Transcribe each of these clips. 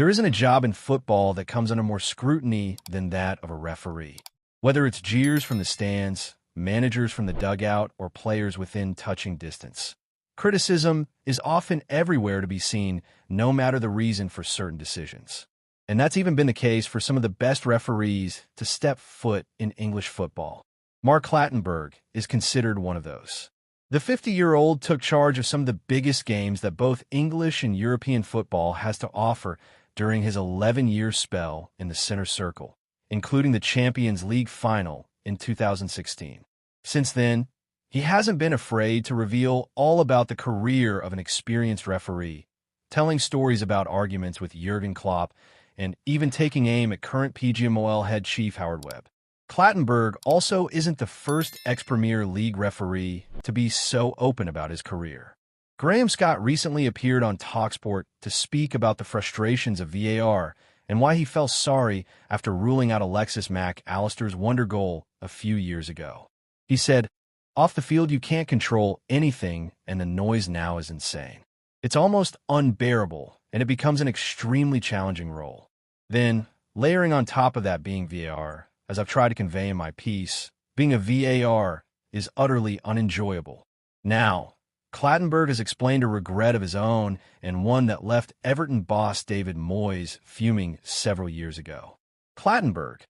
There isn't a job in football that comes under more scrutiny than that of a referee. Whether it's jeers from the stands, managers from the dugout, or players within touching distance, criticism is often everywhere to be seen, no matter the reason for certain decisions. And that's even been the case for some of the best referees to step foot in English football. Mark Clattenburg is considered one of those. The 50-year-old took charge of some of the biggest games that both English and European football has to offer during his 11-year spell in the center circle, including the Champions League final in 2016. Since then, he hasn't been afraid to reveal all about the career of an experienced referee, telling stories about arguments with Jurgen Klopp and even taking aim at current PGMOL head chief Howard Webb. Clattenburg also isn't the first ex-Premier League referee to be so open about his career. Graham Scott recently appeared on TalkSport to speak about the frustrations of VAR and why he felt sorry after ruling out Alexis Mac Allister's wonder goal a few years ago. He said, "Off the field you can't control anything and the noise now is insane. It's almost unbearable and it becomes an extremely challenging role." Then, layering on top of that being VAR, as I've tried to convey in my piece, being a VAR is utterly unenjoyable. Now, Clattenburg has explained a regret of his own and one that left Everton boss David Moyes fuming several years ago. Clattenburg,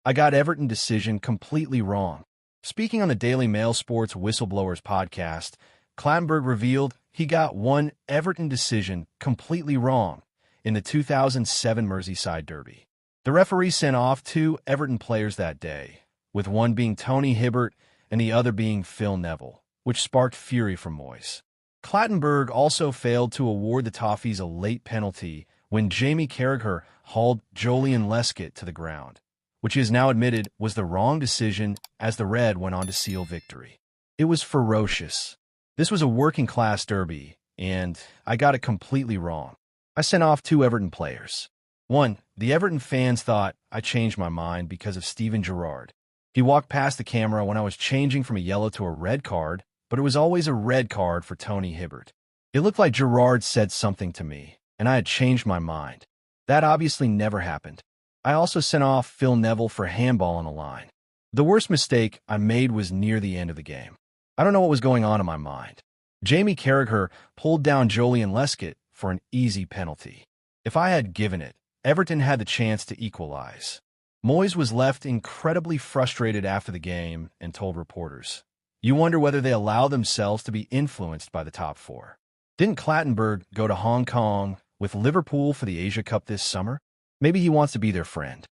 "I got Everton decision completely wrong." Speaking on the Daily Mail Sports Whistleblowers podcast, Clattenburg revealed he got one Everton decision completely wrong in the 2007 Merseyside Derby. The referee sent off two Everton players that day, with one being Tony Hibbert and the other being Phil Neville, which sparked fury from Moyes. Clattenburg also failed to award the Toffees a late penalty when Jamie Carragher hauled Joleon Lescott to the ground, which he has now admitted was the wrong decision as the Red went on to seal victory. It was ferocious. This was a working-class derby, and I got it completely wrong. I sent off two Everton players. One, the Everton fans thought I changed my mind because of Steven Gerrard. He walked past the camera when I was changing from a yellow to a red card, but it was always a red card for Tony Hibbert. It looked like Gerrard said something to me, and I had changed my mind. That obviously never happened. I also sent off Phil Neville for handball on the line. The worst mistake I made was near the end of the game. I don't know what was going on in my mind. Jamie Carragher pulled down Joleon Lescott for an easy penalty. If I had given it, Everton had the chance to equalize. Moyes was left incredibly frustrated after the game and told reporters, "You wonder whether they allow themselves to be influenced by the top four. Didn't Clattenburg go to Hong Kong with Liverpool for the Asia Cup this summer? Maybe he wants to be their friend."